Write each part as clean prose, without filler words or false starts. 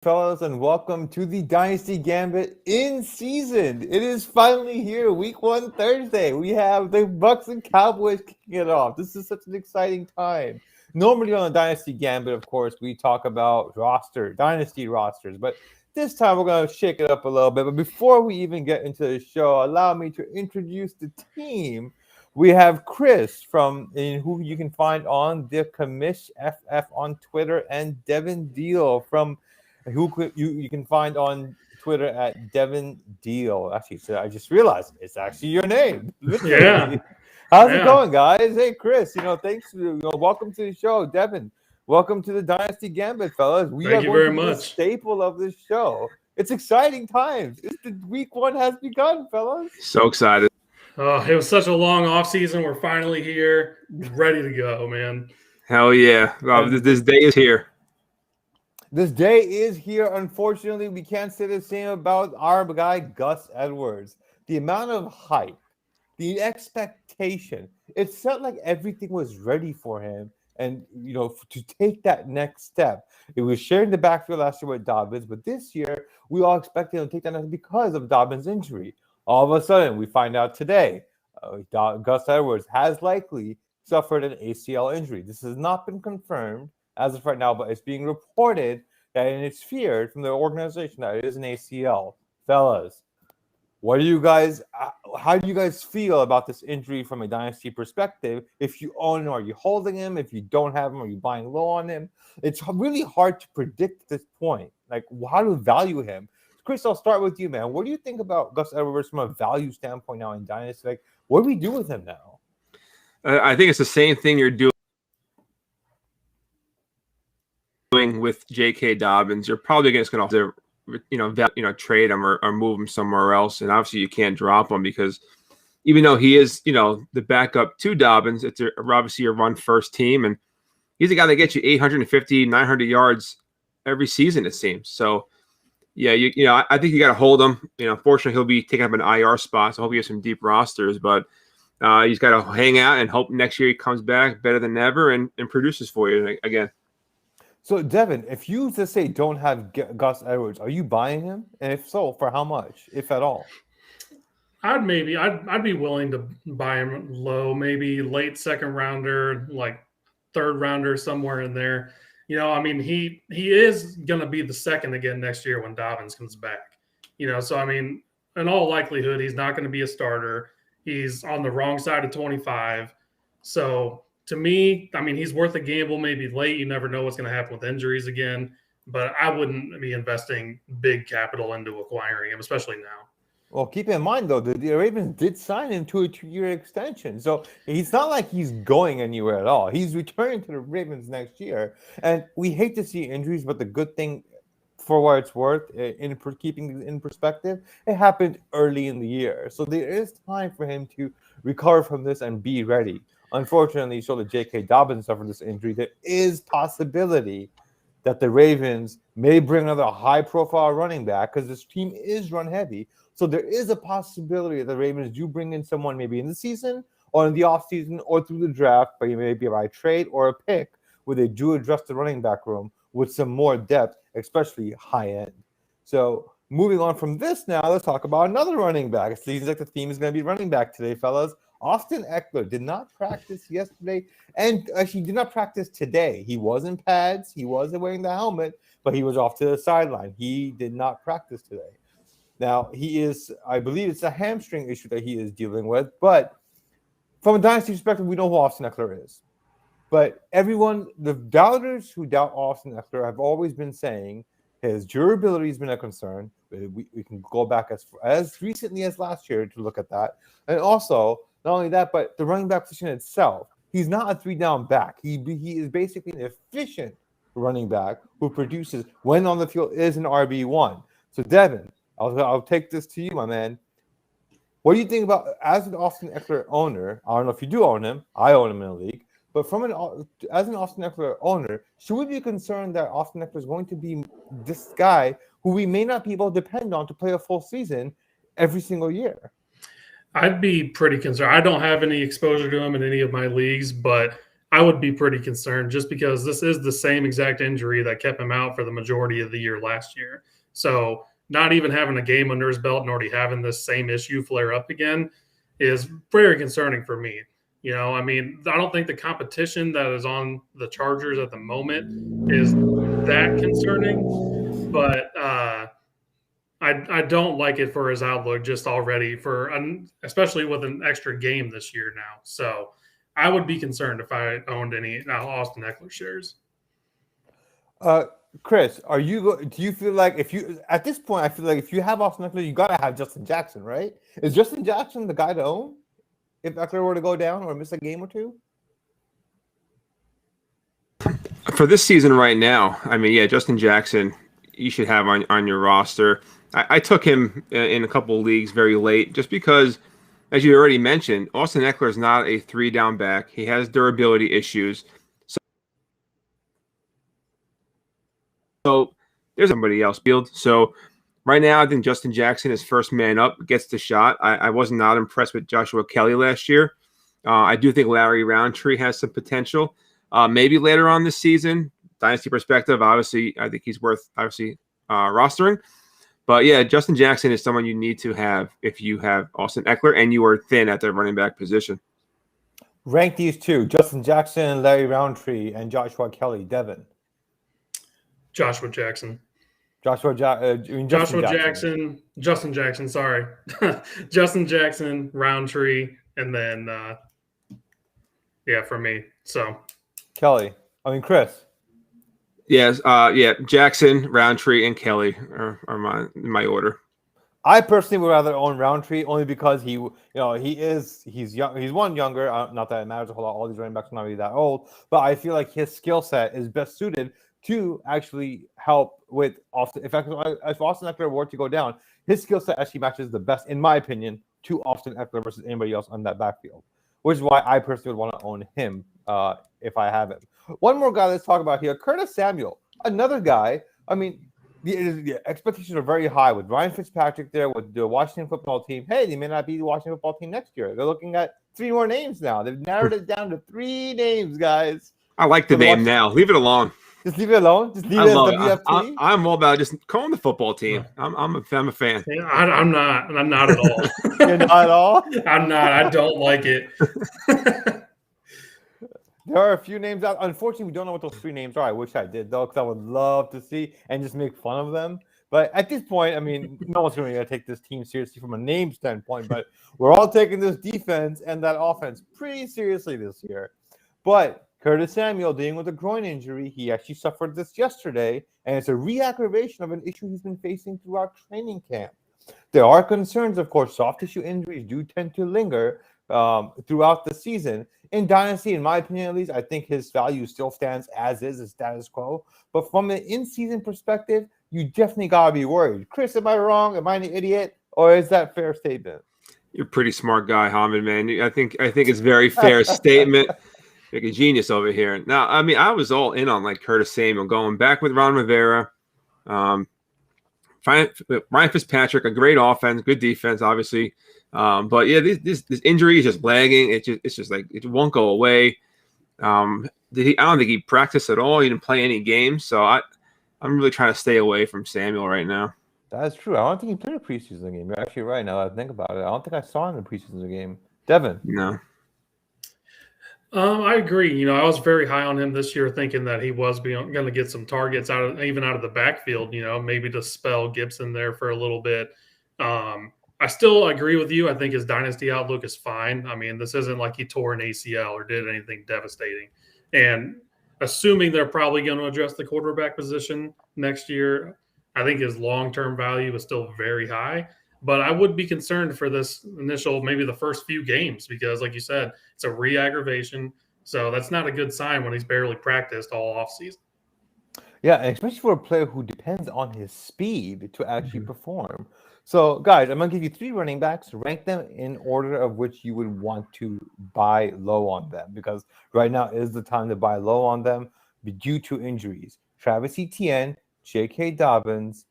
fellas, and welcome to the Dynasty Gambit in season. It is finally here, week 1 Thursday. We have the Bucks and Cowboys kicking it off. This is such an exciting time. Normally on the Dynasty Gambit, of course, we talk about dynasty rosters, but this time we're going to shake it up a little bit. But before we even get into the show, allow me to introduce the team. We have Chris who you can find on the Commish FF on Twitter, and Devin Deal from who you can find on Twitter at Devin Deal. Actually, so I just realized it's actually your name. Yeah. How's it going, guys? Hey, Chris. Thanks. Welcome to the show, Devin. Welcome to the Dynasty Gambit, fellas. Thank you very much. The staple of this show. It's exciting times. The week 1 has begun, fellas. So excited. It was such a long off season. We're finally here, ready to go, man. Hell yeah. This day is here. This day is here. Unfortunately, we can't say the same about our guy, Gus Edwards. The amount of hype, the expectation, it felt like everything was ready for him. And, to take that next step. It was sharing the backfield last year with Dobbins, but this year, we all expected him to take that next because of Dobbins' injury. All of a sudden, we find out today, Gus Edwards has likely suffered an ACL injury. This has not been confirmed as of right now, but it's being reported that it's feared from the organization that it is an ACL. Fellas, how do you guys feel about this injury from a dynasty perspective? If you own him, are you holding him? If you don't have him, are you buying low on him? It's really hard to predict at this point, like how to value him. Chris, I'll start with you, man. What do you think about Gus Edwards from a value standpoint now in dynasty? Like, what do we do with him now? I think it's the same thing you're doing with J.K. Dobbins. You're probably just going to trade him or move him somewhere else. And obviously you can't drop him because even though he is, the backup to Dobbins, it's obviously a run first team. And he's a guy that gets you 850, 900 yards every season, it seems. So, yeah, I think you got to hold him. Fortunately, he'll be taking up an IR spot, so I hope he has some deep rosters. But he's got to hang out and hope next year he comes back better than ever and produces for you again. So, Devin, if you just say don't have Gus Edwards, are you buying him? And if so, for how much, if at all? I'd be willing to buy him low, maybe late second rounder, like third rounder, somewhere in there. He is going to be the second again next year when Dobbins comes back. So, in all likelihood, he's not going to be a starter. He's on the wrong side of 25. So, to me, he's worth a gamble maybe late. You never know what's going to happen with injuries again. But I wouldn't be investing big capital into acquiring him, especially now. Well, keep in mind, though, the Ravens did sign him to a 2-year extension. So it's not like he's going anywhere at all. He's returning to the Ravens next year. And we hate to see injuries, but the good thing, for what it's worth, keeping it in perspective, it happened early in the year. So there is time for him to recover from this and be ready. Unfortunately, so that J.K. Dobbins suffered this injury, there is possibility that the Ravens may bring another high-profile running back because this team is run-heavy. So there is a possibility that the Ravens do bring in someone maybe in the season or in the offseason or through the draft, but maybe by trade or a pick where they do address the running back room with some more depth, especially high-end. So moving on from this now, let's talk about another running back. It seems like the theme is going to be running back today, fellas. Austin Eckler did not practice yesterday and actually did not practice today. He was in pads. He wasn't wearing the helmet, but he was off to the sideline. He did not practice today. Now, I believe it's a hamstring issue that he is dealing with, but from a dynasty perspective, we know who Austin Eckler is. But the doubters who doubt Austin Eckler have always been saying his durability has been a concern. We can go back as recently as last year to look at that. And also, not only that, but the running back position itself. He's not a 3-down back. He is basically an efficient running back who produces when on the field is an RB1. So, Devin, I'll take this to you, my man. What do you think about, as an Austin Eckler owner, I don't know if you do own him. I own him in a league. But as an Austin Eckler owner, should we be concerned that Austin Eckler is going to be this guy who we may not be able to depend on to play a full season every single year? I'd be pretty concerned. I don't have any exposure to him in any of my leagues, but I would be pretty concerned just because this is the same exact injury that kept him out for the majority of the year last year. So not even having a game under his belt and already having this same issue flare up again is very concerning for me. I mean, I don't think the competition that is on the Chargers at the moment is that concerning, but I don't like it for his outlook just already especially with an extra game this year now. So I would be concerned if I owned any Austin Eckler shares. Chris, do you feel like at this point, I feel like if you have Austin Eckler, you gotta have Justin Jackson, right? Is Justin Jackson the guy to own if Eckler were to go down or miss a game or two? For this season right now, I mean, yeah, Justin Jackson, you should have on your roster. I took him in a couple of leagues very late just because, as you already mentioned, Austin Eckler is not a 3-down back. He has durability issues. So there's somebody else field. So right now, I think Justin Jackson is first man up, gets the shot. I was not impressed with Joshua Kelly last year. I do think Larry Roundtree has some potential. Maybe later on this season, dynasty perspective, obviously, I think he's worth rostering. But yeah, Justin Jackson is someone you need to have if you have Austin Eckler and you are thin at the running back position. Rank these two: Justin Jackson, Larry Roundtree, and Joshua Kelly. Devin. Joshua Jackson. Justin Jackson. Sorry. Justin Jackson, Roundtree, and then, for me. So Chris. Yes, Jackson, Roundtree, and Kelly are my order. I personally would rather own Roundtree only because he's young. He's one younger. Not that it matters a whole lot. All these running backs are not really that old, but I feel like his skill set is best suited to actually help with Austin. If Austin Eckler were to go down, his skill set actually matches the best, in my opinion, to Austin Eckler versus anybody else on that backfield, which is why I personally would want to own him if I have him. One more guy let's talk about here, Curtis Samuel, another guy. I mean, the expectations are very high with Ryan Fitzpatrick there with the Washington football team. Hey, they may not be the Washington football team next year. They're looking at 3 more names now. They've narrowed it down to 3 names, guys. I like the name now. Leave it alone. Just leave it alone. Just leave it as WFT. I'm all about just calling the football team. I'm a fan. I'm not. I'm not at all. You're not at all? I'm not. I don't like it. There are a few names out. Unfortunately, we don't know what those 3 names are. I wish I did, though, because I would love to see and just make fun of them. But at this point, I mean, no one's going to take this team seriously from a name standpoint. But we're all taking this defense and that offense pretty seriously this year. But Curtis Samuel dealing with a groin injury. He actually suffered this yesterday, and it's a re-aggravation of an issue he's been facing throughout training camp. There are concerns, of course. Soft tissue injuries do tend to linger throughout the season. In Dynasty, in my opinion at least, I think his value still stands as is, as status quo. But from an in-season perspective, you definitely got to be worried. Chris, am I wrong? Am I an idiot? Or is that a fair statement? You're a pretty smart guy, Hamid, man. I think it's a very fair statement. Like a genius over here. Now, I mean, I was all in on like Curtis Samuel going back with Ron Rivera. Ryan Fitzpatrick, a great offense, good defense, obviously. But yeah, this injury is just lagging. It's just like it won't go away. I don't think he practiced at all. He didn't play any games. So I'm really trying to stay away from Samuel right now. That's true. I don't think he played a preseason game. You're actually right now that I think about it. I don't think I saw him in the preseason game. Devin? No. I agree. I was very high on him this year, thinking that he was going to get some targets out of the backfield. Maybe to spell Gibson there for a little bit. I still agree with you. I think his dynasty outlook is fine. I mean, this isn't like he tore an ACL or did anything devastating. And assuming they're probably going to address the quarterback position next year, I think his long-term value is still very high. But I would be concerned for this initial, maybe the first few games, because like you said, it's a re-aggravation. So that's not a good sign when he's barely practiced all offseason. Yeah, and especially for a player who depends on his speed to actually perform. So, guys, I'm going to give you 3 running backs. Rank them in order of which you would want to buy low on them, because right now is the time to buy low on them due to injuries. Travis Etienne, J.K. Dobbins,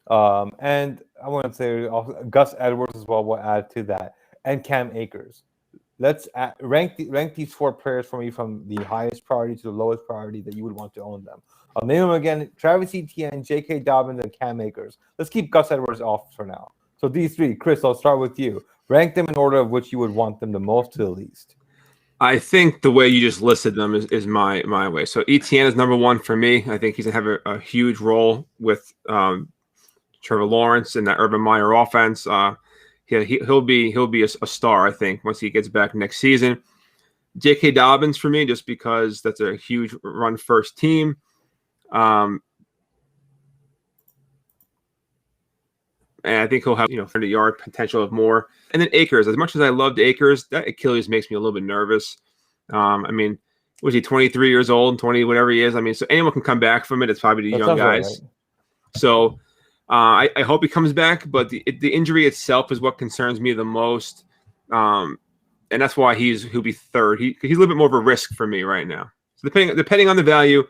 and I want to say also Gus Edwards as well will add to that, and Cam Akers. let's rank these 4 players for me from the highest priority to the lowest priority that you would want to own them. I'll name them again: Travis Etienne, J.K. Dobbins, and Cam Akers. Let's keep Gus Edwards off for now. So these 3, Chris, I'll start with you. Rank them in order of which you would want them the most to the least. I think the way you just listed them is my way. So Etienne is number 1 for me. I think he's going to have a huge role with Trevor Lawrence and that Urban Meyer offense. He'll be a star, I think, once he gets back next season. J.K. Dobbins for me, just because that's a huge run first team. And I think he'll have 30-yard potential of more. And then Akers, as much as I loved Akers, that Achilles makes me a little bit nervous. I mean, was he 23 years old, 20, whatever he is? I mean, so anyone can come back from it. It's probably the young guys. Right. So I hope he comes back, but the injury itself is what concerns me the most. And that's why he'll be 3rd. He's a little bit more of a risk for me right now. So depending on the value,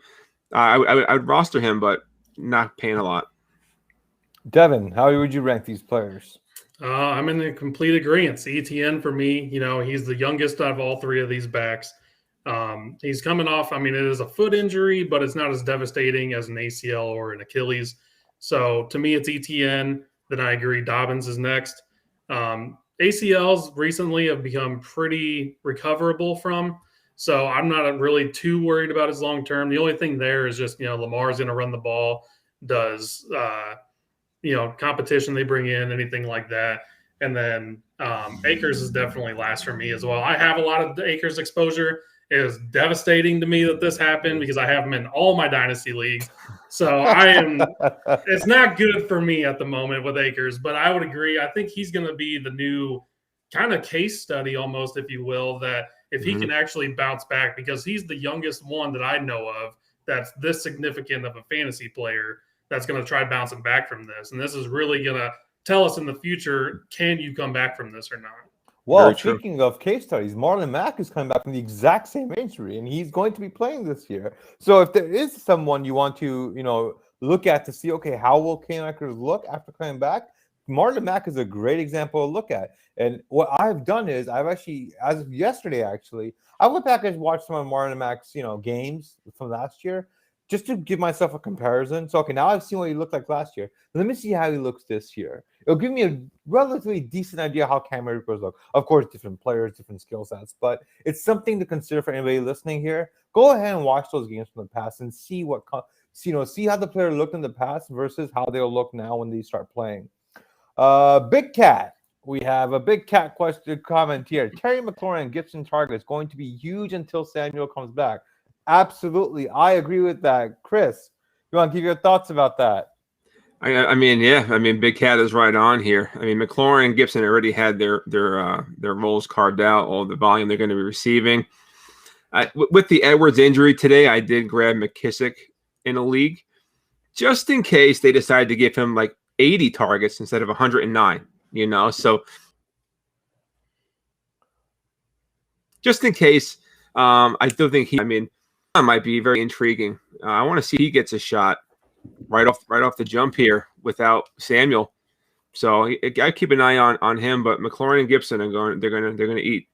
I would roster him, but not paying a lot. Devin, how would you rank these players? I'm in a complete agreement. Etienne for me, he's the youngest out of all 3 of these backs. He's coming off, it is a foot injury, but it's not as devastating as an ACL or an Achilles. So to me, it's Etienne. Then I agree Dobbins is next. ACLs recently have become pretty recoverable from. So I'm not really too worried about his long term. The only thing there is just, Lamar's going to run the ball. Does competition they bring in, anything like that. And then Akers is definitely last for me as well. I have a lot of Akers exposure. It is devastating to me that this happened because I have him in all my dynasty leagues. So it's not good for me at the moment with Akers, but I would agree. I think he's going to be the new kind of case study almost, if you will, that if he can actually bounce back, because he's the youngest one that I know of that's this significant of a fantasy player that's going to try bouncing back from this. And this is really going to tell us in the future, can you come back from this or not? Well, speaking of case studies, Marlon Mack is coming back from the exact same injury, and he's going to be playing this year. So if there is someone you want to, look at to see, okay, how will Cam Akers look after coming back? Marlon Mack is a great example to look at. And what I've done is I've actually, as of yesterday, I went back and watched some of Marlon Mack's, games from last year, just to give myself a comparison. So, okay, now I've seen what he looked like last year. Let me see how he looks this year. It'll give me a relatively decent idea how Cam Akers look. Of course, different players, different skill sets, but it's something to consider for anybody listening here. Go ahead and watch those games from the past and see see how the player looked in the past versus how they'll look now when they start playing. Big Cat. We have a Big Cat comment here. Terry McLaurin, Gibson target is going to be huge until Samuel comes back. Absolutely. I agree with that. Chris, you want to give your thoughts about that? Big Cat is right on here. McLaurin and Gibson already had their roles carved out, all the volume they're going to be receiving. With the Edwards injury today, I did grab McKissick in a league just in case they decide to give him like 80 targets instead of 109, so just in case. I still think might be very intriguing. I want to see if he gets a shot right off the jump here without Samuel. So I keep an eye on him, but McLaurin and Gibson are they're going to eat.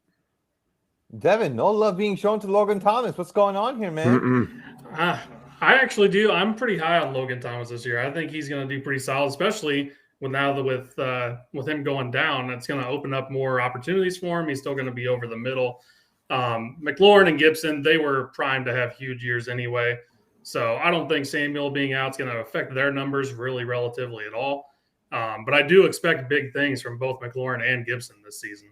Devin, no love being shown to Logan Thomas. What's going on here, man? I actually do. I'm pretty high on Logan Thomas this year. I think he's going to do pretty solid, especially with him going down. It's going to open up more opportunities for him. He's still going to be over the middle. McLaurin and Gibson, they were primed to have huge years anyway. So I don't think Samuel being out is going to affect their numbers really relatively at all. But I do expect big things from both McLaurin and Gibson this season.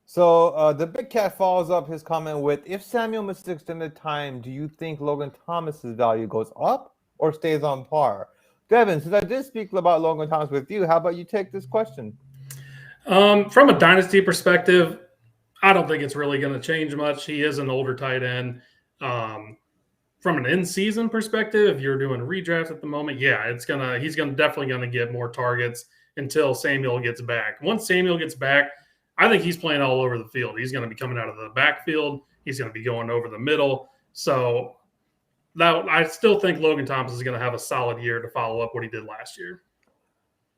So the Big Cat follows up his comment with, if Samuel misses extended time, do you think Logan Thomas's value goes up or stays on par? Devin, since I did speak about Logan Thomas with you, how about you take this question? From a dynasty perspective, I don't think it's really going to change much. He is an older tight end. From an in-season perspective, if you're doing redraft at the moment, he's definitely going to get more targets until Samuel gets back. Once Samuel gets back, I think he's playing all over the field. He's going to be coming out of the backfield. He's going to be going over the middle. So I still think Logan Thomas is going to have a solid year to follow up what he did last year.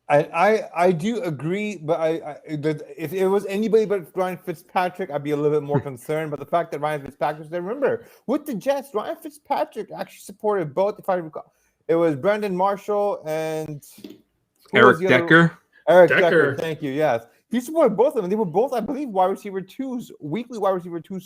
I do agree, but if it was anybody but Ryan Fitzpatrick, I'd be a little bit more concerned. But the fact that Ryan Fitzpatrick's there, remember, with the Jets, Ryan Fitzpatrick actually supported both. If I recall, it was Brandon Marshall and Eric Decker. Eric Decker, thank you. Yes, he supported both of them. They were both, I believe, weekly wide receiver twos,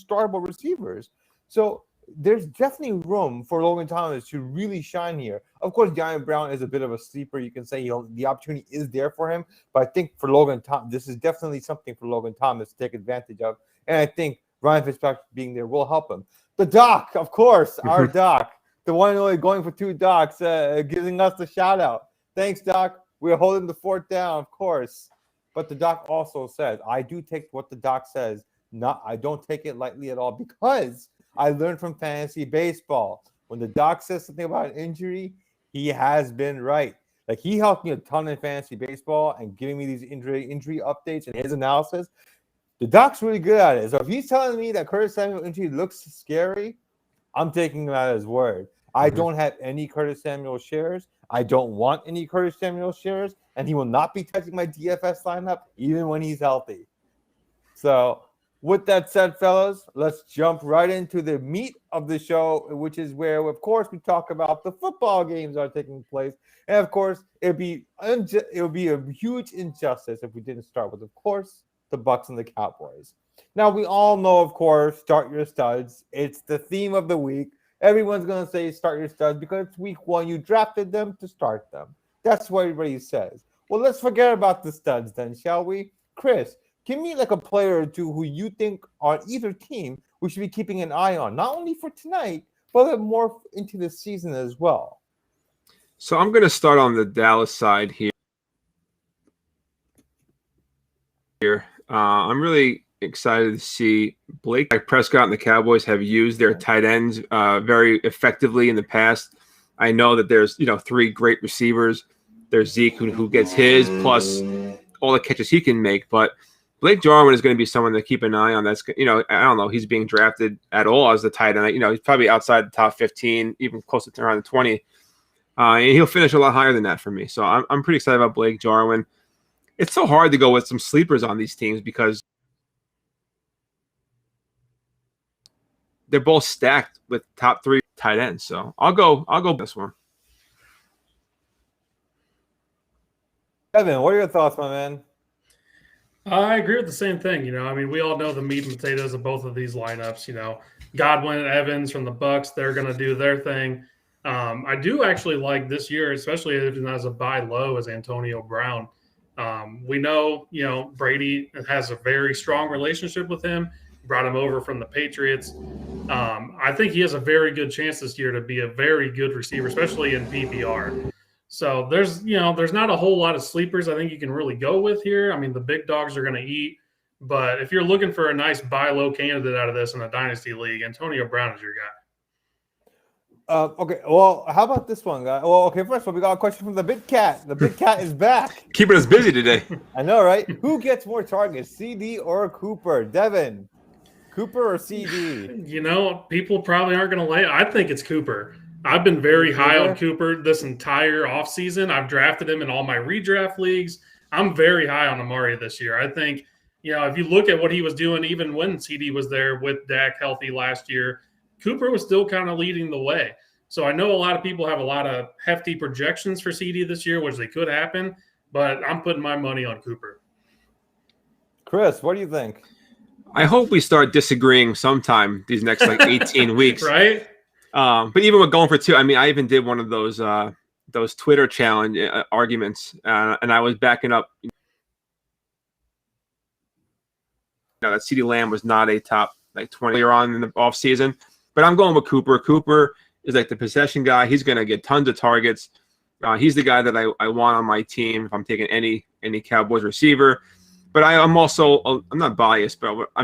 startable receivers. So there's definitely room for Logan Thomas to really shine here. Of course, Giant Brown is a bit of a sleeper. You can say the opportunity is there for him, but I think for Logan Thomas, this is definitely something for Logan Thomas to take advantage of. And I think Ryan Fitzpatrick being there will help him. The Doc, of course, our Doc, the one and only going for two Docs, giving us the shout out. Thanks, Doc. We're holding the fort down, of course. But the Doc also says, I do take what the Doc says. I don't take it lightly at all, because I learned from fantasy baseball. When the Doc says something about an injury, he has been right. Like, he helped me a ton in fantasy baseball and giving me these injury updates and his analysis. The Doc's really good at it. So if he's telling me that Curtis Samuel injury looks scary, I'm taking him at his word. I don't have any Curtis Samuel shares. I don't want any Curtis Samuel shares, and he will not be touching my DFS lineup even when he's healthy. So with that said, fellas, let's jump right into the meat of the show, which is where, of course, we talk about the football games that are taking place. And, of course, it would be a huge injustice if we didn't start with, of course, the Bucs and the Cowboys. Now, we all know, of course, start your studs. It's the theme of the week. Everyone's going to say start your studs because it's week one. You drafted them to start them. That's what everybody says. Well, let's forget about the studs then, shall we? Chris, give me like a player or two who you think on either team we should be keeping an eye on, not only for tonight, but more into the season as well. So I'm going to start on the Dallas side here. I'm really excited to see Blake Prescott and the Cowboys have used their tight ends very effectively in the past. I know that there's three great receivers. There's Zeke who gets his, plus all the catches he can make, but Blake Jarwin is going to be someone to keep an eye on. That's, I don't know, he's being drafted at all as the tight end. He's probably outside the top 15, even close to around the 20. And he'll finish a lot higher than that for me. So I'm pretty excited about Blake Jarwin. It's so hard to go with some sleepers on these teams because they're both stacked with top three tight ends. So I'll go this one. Evan, what are your thoughts, my man? I agree with the same thing. We all know the meat and potatoes of both of these lineups. Godwin and Evans from the Bucs, they're going to do their thing. I do actually like this year, especially if it has a buy low, as Antonio Brown. We know, Brady has a very strong relationship with him. Brought him over from the Patriots. I think he has a very good chance this year to be a very good receiver, especially in PPR. So there's not a whole lot of sleepers I think you can really go with here. The big dogs are going to eat, but if you're looking for a nice buy low candidate out of this in a dynasty league, Antonio Brown is your guy. Okay, well, how about this one, guy? Well, okay, first of all, we got a question from the Big Cat. The Big Cat is back. Keeping us busy today. I know, right? Who gets more targets, CD or Cooper? Devin, Cooper or CD? People probably aren't going to lay it. I think it's Cooper. I've been very high on Cooper this entire offseason. I've drafted him in all my redraft leagues. I'm very high on Amari this year. I think, if you look at what he was doing, even when CD was there with Dak healthy last year, Cooper was still kind of leading the way. So I know a lot of people have a lot of hefty projections for CD this year, which they could happen, but I'm putting my money on Cooper. Chris, what do you think? I hope we start disagreeing sometime these next 18 weeks. Right? But even with going for two, I even did one of those Twitter challenge arguments, and I was backing up. That CeeDee Lamb was not a top 20 year on in the offseason, but I'm going with Cooper. Cooper is the possession guy. He's going to get tons of targets. He's the guy that I want on my team if I'm taking any Cowboys receiver. But I'm not biased, but I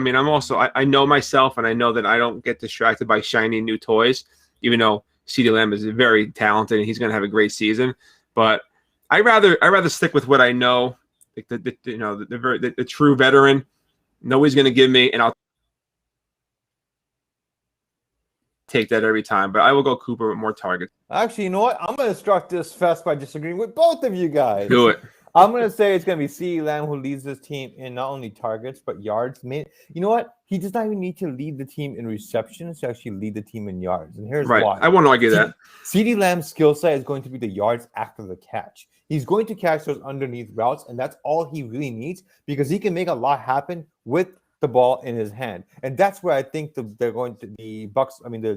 know myself, and I know that I don't get distracted by shiny new toys, even though CeeDee Lamb is very talented and he's going to have a great season. But I rather stick with what I know, the true veteran. Know he's going to give me, and I'll take that every time. But I will go Cooper with more targets. Actually, you know what? I'm going to start this fest by disagreeing with both of you guys. Do it. I'm going to say it's going to be CeeDee Lamb who leads this team in not only targets, but yards. You know what? He does not even need to lead the team in receptions to actually lead the team in yards. And here's why. I won't argue that. CeeDee Lamb's skill set is going to be the yards after the catch. He's going to catch those underneath routes, and that's all he really needs because he can make a lot happen with the ball in his hand. And that's where I think the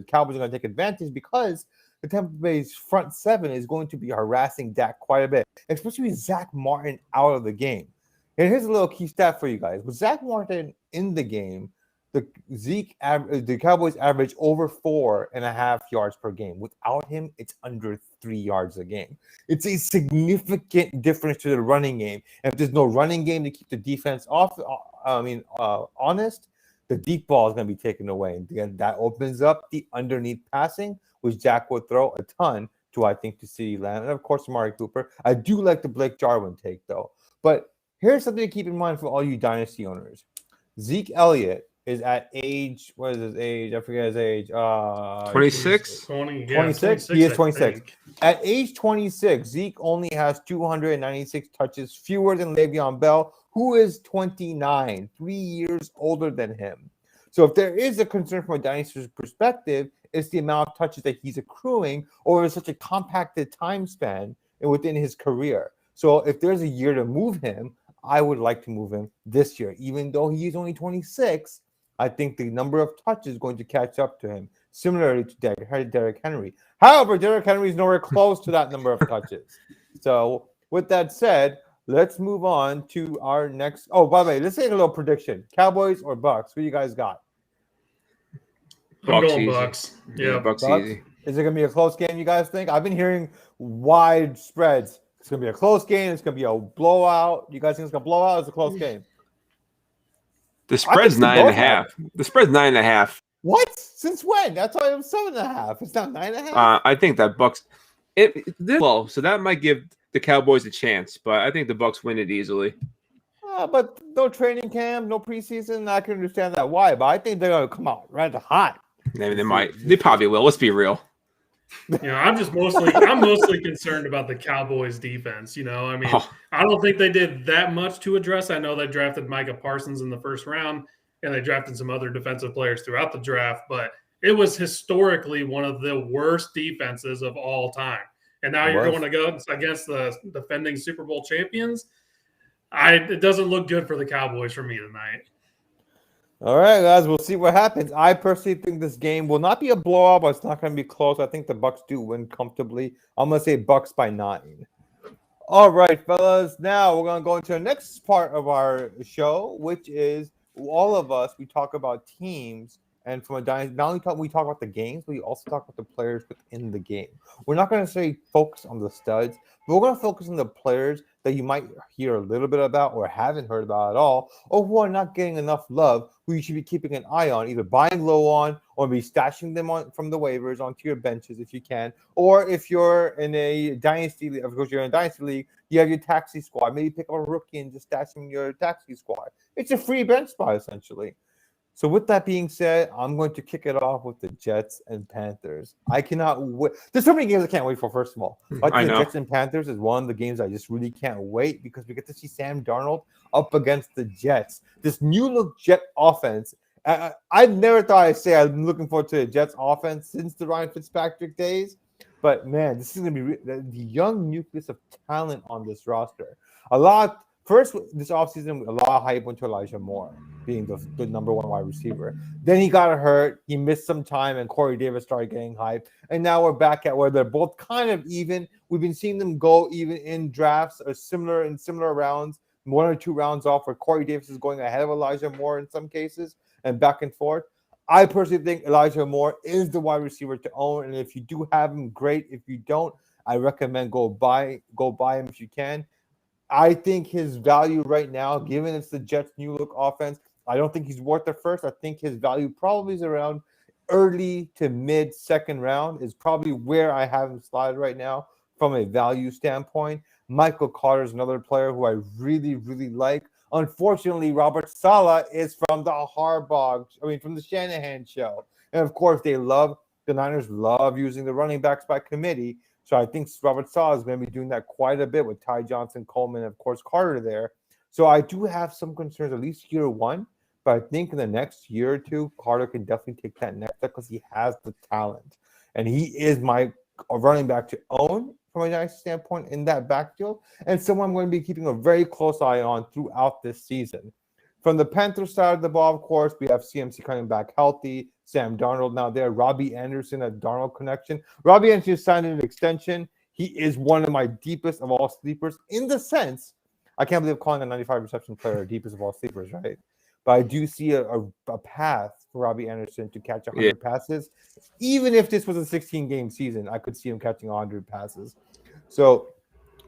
Cowboys are going to take advantage because the Tampa Bay's front seven is going to be harassing Dak quite a bit, especially with Zach Martin out of the game. And here's a little key stat for you guys. With Zach Martin in the game, the Cowboys average over 4.5 yards per game. Without him, it's under 3 yards a game. It's a significant difference to the running game. And if there's no running game to keep the defense honest, the deep ball is going to be taken away. And again, that opens up the underneath passing, which Jack would throw a ton to CeeDee Lamb. And of course, Amari Cooper. I do like the Blake Jarwin take, though. But here's something to keep in mind for all you dynasty owners. Zeke Elliott is at age, what is his age? I forget his age. 26? 26? He is 26. At age 26, Zeke only has 296 touches, fewer than Le'Veon Bell, who is 29, 3 years older than him. So if there is a concern from a dynasty's perspective, it's the amount of touches that he's accruing over such a compacted time span within his career. So if there's a year to move him, I would like to move him this year. Even though he is only 26, I think the number of touches is going to catch up to him, similarly to Derrick Henry. However, Derrick Henry is nowhere close to that number of touches. So with that said, let's move on to our next. Oh, by the way, let's take a little prediction. Cowboys or Bucks? What do you guys got? I'm going Bucks. Yeah, Bucks easy. Is it going to be a close game, you guys think? I've been hearing wide spreads. It's going to be a close game. It's going to be a blowout. You guys think it's going to blow out? It's a close game. The spread's 9.5. The spread's 9.5. What? Since when? I thought it was 7.5. It's not 9.5. I think that Bucks. So that might give the Cowboys a chance, but I think the Bucks win it easily. But no training camp, no preseason. I can understand that why, but I think they're going to come out red hot. They might. They probably will. Let's be real. I'm mostly concerned about the Cowboys defense. I don't think they did that much to address. I know they drafted Micah Parsons in the first round, and they drafted some other defensive players throughout the draft, but it was historically one of the worst defenses of all time. And now you're going to go against the defending Super Bowl champions. It doesn't look good for the Cowboys for me tonight. All right, guys, we'll see what happens. I personally think this game will not be a blowout, but it's not going to be close. I think the Bucks do win comfortably. I'm going to say Bucks by 9. All right, fellas. Now we're going to go into the next part of our show, which is all of us. We talk about teams, and from a dynasty, not only we talk about the games, but we also talk about the players within the game. We're not going to say focus on the studs, but we're going to focus on the players that you might hear a little bit about or haven't heard about at all, or who are not getting enough love, who you should be keeping an eye on, either buying low on or be stashing them on from the waivers onto your benches if you can. Or if you're in a dynasty league, of course you're in a dynasty league, you have your taxi squad. Maybe pick up a rookie and just stash him in your taxi squad. It's a free bench spot, essentially. So with that being said, I'm going to kick it off with the Jets and Panthers. I cannot wait. There's so many games I can't wait for, first of all. I think the Jets and Panthers is one of the games I just really can't wait because we get to see Sam Darnold up against the Jets. This new-look Jet offense. I never thought I'd say I've been looking forward to the Jets offense since the Ryan Fitzpatrick days. But, man, this is going to be the young nucleus of talent on this roster. First, this offseason, a lot of hype went to Elijah Moore being the number one wide receiver. Then he got hurt. He missed some time, and Corey Davis started getting hype. And now we're back at where they're both kind of even. We've been seeing them go even in drafts or similar rounds, 1 or 2 rounds off, where Corey Davis is going ahead of Elijah Moore in some cases and back and forth. I personally think Elijah Moore is the wide receiver to own. And if you do have him, great. If you don't, I recommend go buy him if you can. I think his value right now, given it's the Jets' new look offense, I don't think he's worth the first. I think his value probably is around early to mid second round is probably where I have him slotted right now from a value standpoint. Michael Carter is another player who I really, really like. Unfortunately, Robert Saleh is from the Shanahan show. And of course, the Niners love using the running backs by committee. So I think Robert Saleh is going to be doing that quite a bit with Ty Johnson, Coleman, and of course Carter there. So I do have some concerns, at least year one. But I think in the next year or two, Carter can definitely take that next step because he has the talent. And he is my running back to own from a nice standpoint in that backfield, and someone I'm going to be keeping a very close eye on throughout this season. From the Panthers side of the ball, of course, we have CMC coming back healthy, Sam Darnold now there, Robbie Anderson, a Darnold connection. Robbie Anderson signed an extension. He is one of my deepest of all sleepers in the sense, I can't believe calling a 95 reception player deepest of all sleepers, right? But I do see a path for Robbie Anderson to catch 100 passes. Even if this was a 16-game season, I could see him catching 100 passes. So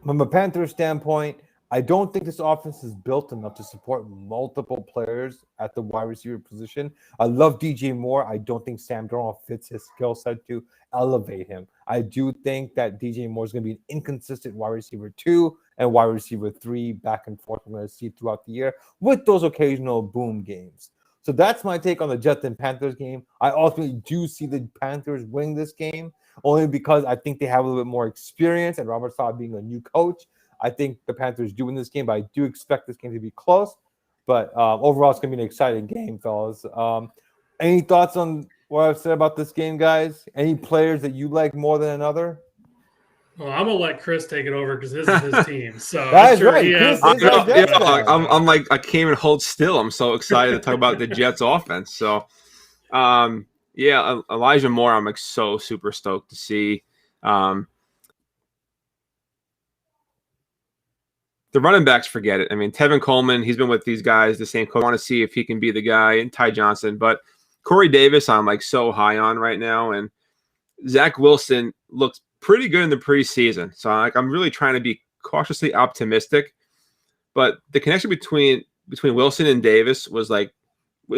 from a Panthers standpoint, I don't think this offense is built enough to support multiple players at the wide receiver position. I love DJ Moore. I don't think Sam Darnold fits his skill set to elevate him. I do think that DJ Moore is going to be an inconsistent wide receiver 2 and wide receiver 3 back and forth. I'm going to see throughout the year with those occasional boom games. So that's my take on the Jets and Panthers game. I ultimately do see the Panthers winning this game only because I think they have a little bit more experience, and Robert Saleh being a new coach, I think the Panthers do win this game, but I do expect this game to be close. But overall, it's going to be an exciting game, fellas. Any thoughts on what I've said about this game, guys? Any players that you like more than another? Well, I'm gonna let Chris take it over because this is his team. So that's right. I'm like, I can't even hold still. I'm so excited to talk about the Jets offense. So, Elijah Moore, I'm like so super stoked to see. The running backs, forget it. I mean, Tevin Coleman, he's been with these guys, the same coach. I want to see if he can be the guy, and Ty Johnson. But Corey Davis, I'm like so high on right now. And Zach Wilson looks pretty good in the preseason. So I'm really trying to be cautiously optimistic. But the connection between Wilson and Davis was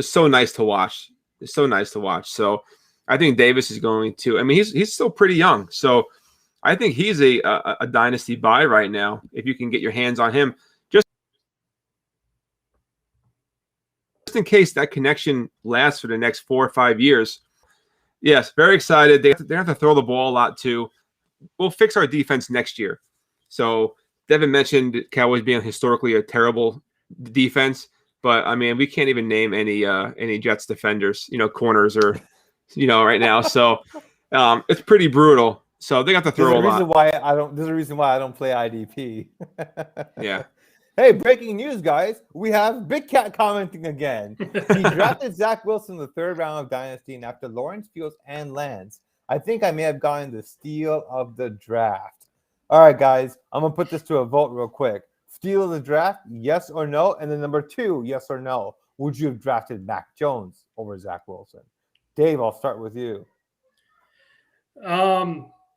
so nice to watch. It's so nice to watch. So I think Davis is going to, I mean, he's still pretty young. So I think he's a dynasty buy right now if you can get your hands on him. Just in case that connection lasts for the next 4 or 5 years. Yes, very excited. They have to throw the ball a lot too. We'll fix our defense next year. So Devin mentioned Cowboys being historically a terrible defense, but I mean we can't even name any Jets defenders, corners or right now. So it's pretty brutal. So they got to throw a lot. There's a reason why I don't play IDP. Yeah. Hey, breaking news, guys. We have Big Cat commenting again. He drafted Zach Wilson in the 3rd round of Dynasty, and after Lawrence, Fields, and Lance, I think I may have gotten the steal of the draft. All right, guys. I'm going to put this to a vote real quick. Steal of the draft, yes or no? And then number 2, yes or no? Would you have drafted Mac Jones over Zach Wilson? Dave, I'll start with you.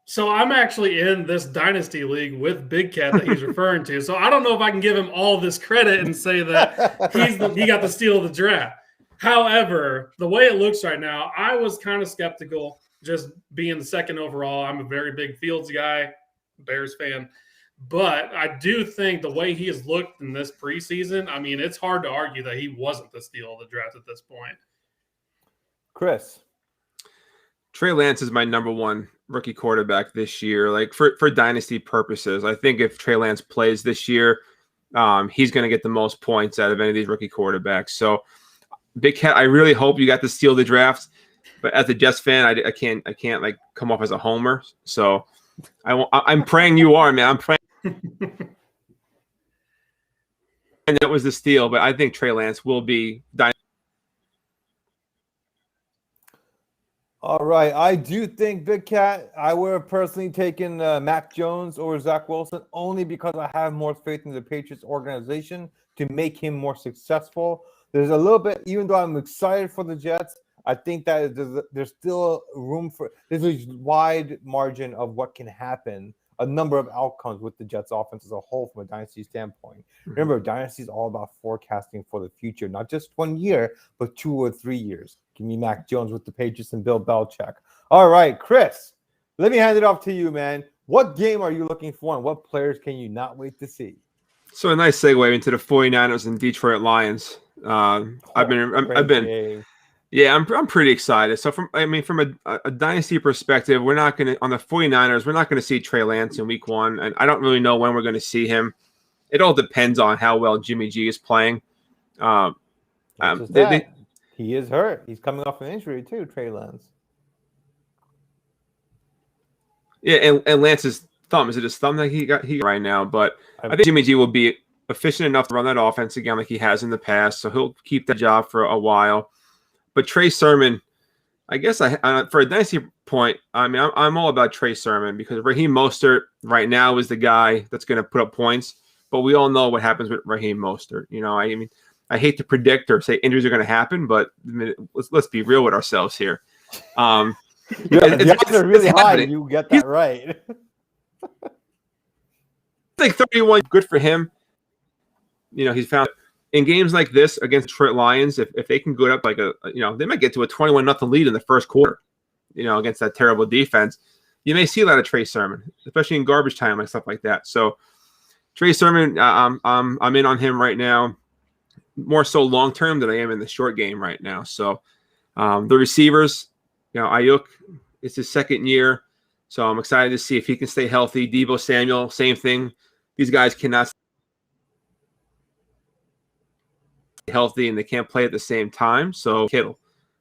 So I'm actually in this Dynasty League with Big Cat that he's referring to. So I don't know if I can give him all this credit and say that he got the steal of the draft. However, the way it looks right now, I was kind of skeptical just being the 2nd overall. I'm a very big Fields guy, Bears fan. But I do think the way he has looked in this preseason, I mean, it's hard to argue that he wasn't the steal of the draft at this point. Chris. Trey Lance is my number 1 rookie quarterback this year, like for dynasty purposes. I think if Trey Lance plays this year, he's going to get the most points out of any of these rookie quarterbacks. So, Big Cat, I really hope you got to steal the draft. But as a Jets fan, I can't like come off as a homer. So, I'm praying you are, man. I'm praying. And that was the steal, but I think Trey Lance will be dynasty. All right. I do think, Big Cat, I would have personally taken Mac Jones over Zach Wilson only because I have more faith in the Patriots organization to make him more successful. There's a little bit, even though I'm excited for the Jets, I think that there's still room for – there's a wide margin of what can happen, a number of outcomes with the Jets offense as a whole from a dynasty standpoint. Remember, dynasty is all about forecasting for the future, not just 1 year, but 2 or 3 years. Give me Mac Jones with the Patriots and Bill Belichick. All right, Chris, let me hand it off to you, man. What game are you looking for, and what players can you not wait to see? So a nice segue into the 49ers and Detroit Lions. I've been Yeah, I'm pretty excited. So from a dynasty perspective, we're not going to on the 49ers, we're not going to see Trey Lance in week 1, and I don't really know when we're going to see him. It all depends on how well Jimmy G is playing. He is hurt. He's coming off an injury too, Trey Lance. Yeah, and Lance's thumb, is it his thumb that he got right now? But I think Jimmy G will be efficient enough to run that offense again like he has in the past, so he'll keep that job for a while. But Trey Sermon, I guess for a dynasty point, I mean, I'm all about Trey Sermon because Raheem Mostert right now is the guy that's going to put up points. But we all know what happens with Raheem Mostert. You know, I mean, I hate to predict or say injuries are going to happen, but let's be real with ourselves here. The odds are really high. You get that right. Like 31, good for him. You know, he's found in games like this against Detroit Lions, if they can go up like they might get to a 21-0 lead in the first quarter, you know, against that terrible defense. You may see a lot of Trey Sermon, especially in garbage time and stuff like that. So Trey Sermon, I'm in on him right now, more so long term than I am in the short game right now. So the receivers, you know, Ayuk, it's his second year, so I'm excited to see if he can stay healthy. Deebo Samuel, same thing. These guys cannot healthy and they can't play at the same time. So Kittle,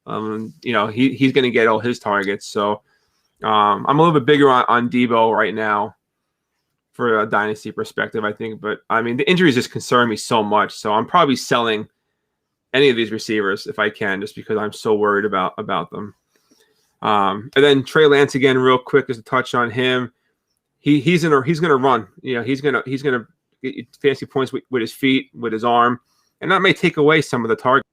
you know, he's going to get all his targets. So I'm a little bit bigger on Deebo right now for a dynasty perspective, I think. But I mean, the injuries just concern me so much. So I'm probably selling any of these receivers if I can, just because I'm so worried about them. And then Trey Lance again, real quick, just to touch on him. He's going to run. You know, he's going to get fancy points with his feet, with his arm. And that may take away some of the targets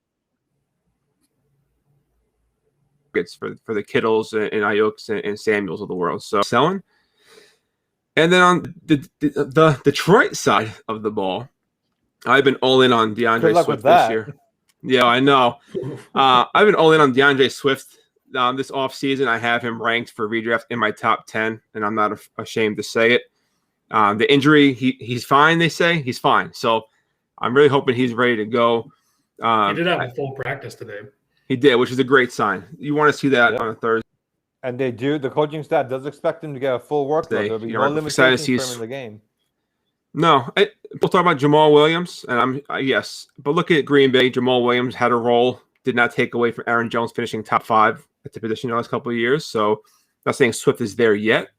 for the Kittles and Ayuks and Samuels of the world. So selling. And then on the Detroit side of the ball, I've been all in on DeAndre Swift this year. Yeah, I know. I've been all in on DeAndre Swift this offseason. I have him ranked for redraft in my top 10, and I'm not ashamed to say it. The injury, he's fine, they say. He's fine. So I'm really hoping he's ready to go. He did have a full practice today. He did, which is a great sign. You want to see that on a Thursday. And they do. The coaching staff does expect him to get a full workload. There'll be no limitations for him in the game. No. We'll talk about Jamal Williams, and yes. But look at Green Bay. Jamal Williams had a role, did not take away from Aaron Jones finishing top 5 at the position the last couple of years. So not saying Swift is there yet.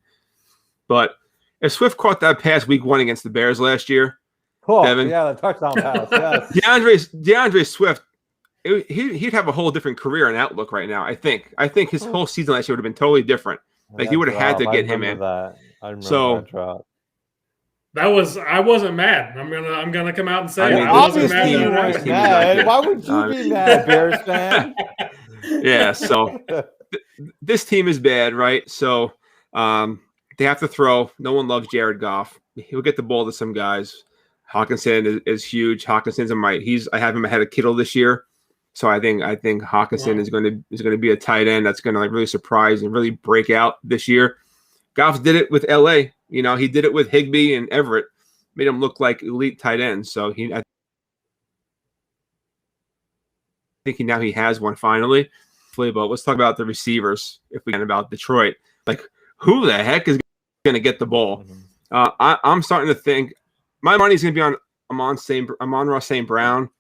But if Swift caught that pass week 1 against the Bears last year, Devin, yeah, the touchdown pass. Yes. DeAndre Swift, he'd have a whole different career and outlook right now. I think his whole season last year would have been totally different. Like you would have had to get him in. I remember that drop. I wasn't mad. I'm gonna come out and say I wasn't mad. Why would you be mad, Bears fan? Yeah. So this team is bad, right? So they have to throw. No one loves Jared Goff. He'll get the ball to some guys. Hawkinson is huge. Hawkinson's I have him ahead of Kittle this year. So I think Hawkinson is going to be a tight end that's going to like really surprise and really break out this year. Goff did it with LA. You know, he did it with Higbee and Everett, made him look like elite tight ends. So I think now he has one finally. But let's talk about the receivers if we can, about Detroit. Like, who the heck is going to get the ball? I'm starting to think my money's going to be on Amon-Ra St. Brown.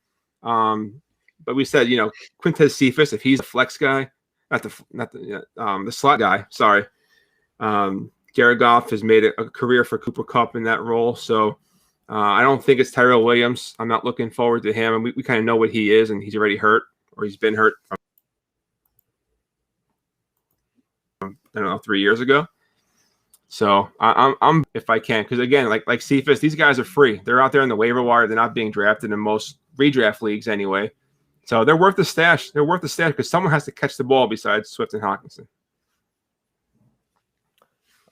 But we said, you know, Quintez Cephas, if he's a flex guy, not the slot guy. Sorry. Jared Goff has made a career for Cooper Kupp in that role. So I don't think it's Tyrell Williams. I'm not looking forward to him. And we kind of know what he is, and he's already hurt or he's been hurt from, 3 years ago. So I'm if I can, because again, like Cephas, these guys are free. They're out there in the waiver wire. They're not being drafted in most redraft leagues anyway. So they're worth the stash. They're worth the stash because someone has to catch the ball besides Swift and Hawkinson.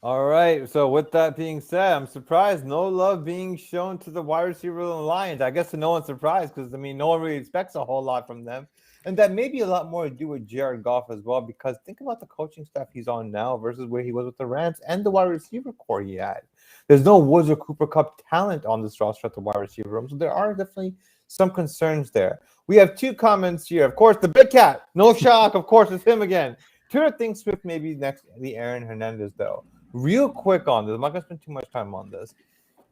All right. So with that being said, I'm surprised no love being shown to the wide receiver of the Lions. I guess no one's surprised because, I mean, no one really expects a whole lot from them. And that may be a lot more to do with Jared Goff as well, because think about the coaching staff he's on now versus where he was with the Rams and the wide receiver core he had. There's no Woods or Cooper Kupp talent on this roster at the wide receiver room. So there are definitely some concerns there. We have 2 comments here. Of course, the big cat. No shock. Of course, it's him again. Twitter thinks Swift may be next the Aaron Hernandez, though. Real quick on this. I'm not going to spend too much time on this.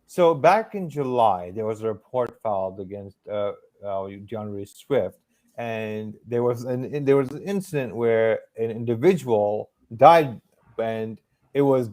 So back in July, there was a report filed against DeAndre Swift, and there was an incident where an individual died, and it was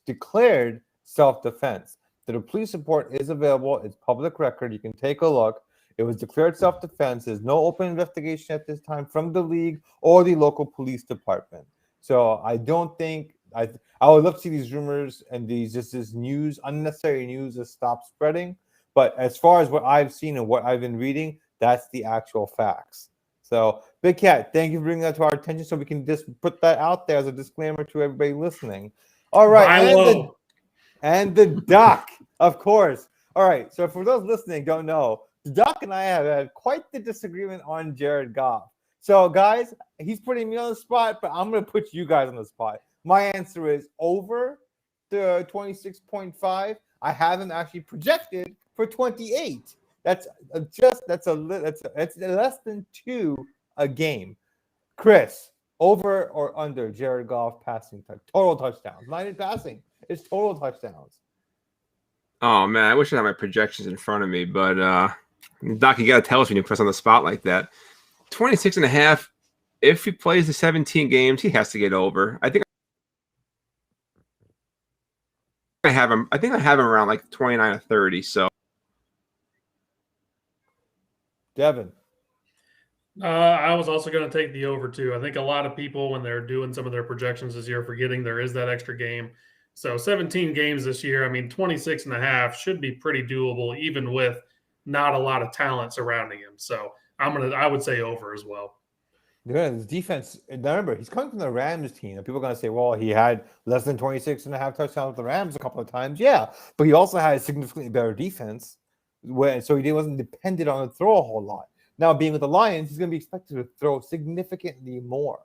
declared self-defense. The police report is available. It's public record. You can take a look. It was declared self-defense. There's no open investigation at this time from the league or the local police department. So I don't think I would love to see these rumors and this news, unnecessary news, to stop spreading. But as far as what I've seen and what I've been reading, that's the actual facts. So, Big Cat, thank you for bringing that to our attention, so we can just put that out there as a disclaimer to everybody listening. All right, and the Doc, of course. All right, so for those listening don't know, the Doc and I have had quite the disagreement on Jared Goff. So, guys, he's putting me on the spot, but I'm going to put you guys on the spot. My answer is over the 26.5. I have him actually projected for 28. That's less than 2 a game. Chris, over or under Jared Goff passing total touchdowns? Not even passing. It's total touchdowns. Oh, man, I wish I had my projections in front of me, but Doc, you got to tell us when you press on the spot like that. 26.5, if he plays the 17 games, he has to get over. I think I have him around like 29 or 30, so. Devin. I was also going to take the over too. I think a lot of people, when they're doing some of their projections this year, forgetting there is that extra game. So 17 games this year, 26.5 should be pretty doable, even with not a lot of talent surrounding him. So I would say over as well. Yeah, his defense, remember, he's coming from the Rams team. And people are going to say, well, he had less than 26.5 touchdowns with the Rams a couple of times. Yeah, but he also had a significantly better defense. So he wasn't dependent on the throw a whole lot. Now, being with the Lions, he's going to be expected to throw significantly more.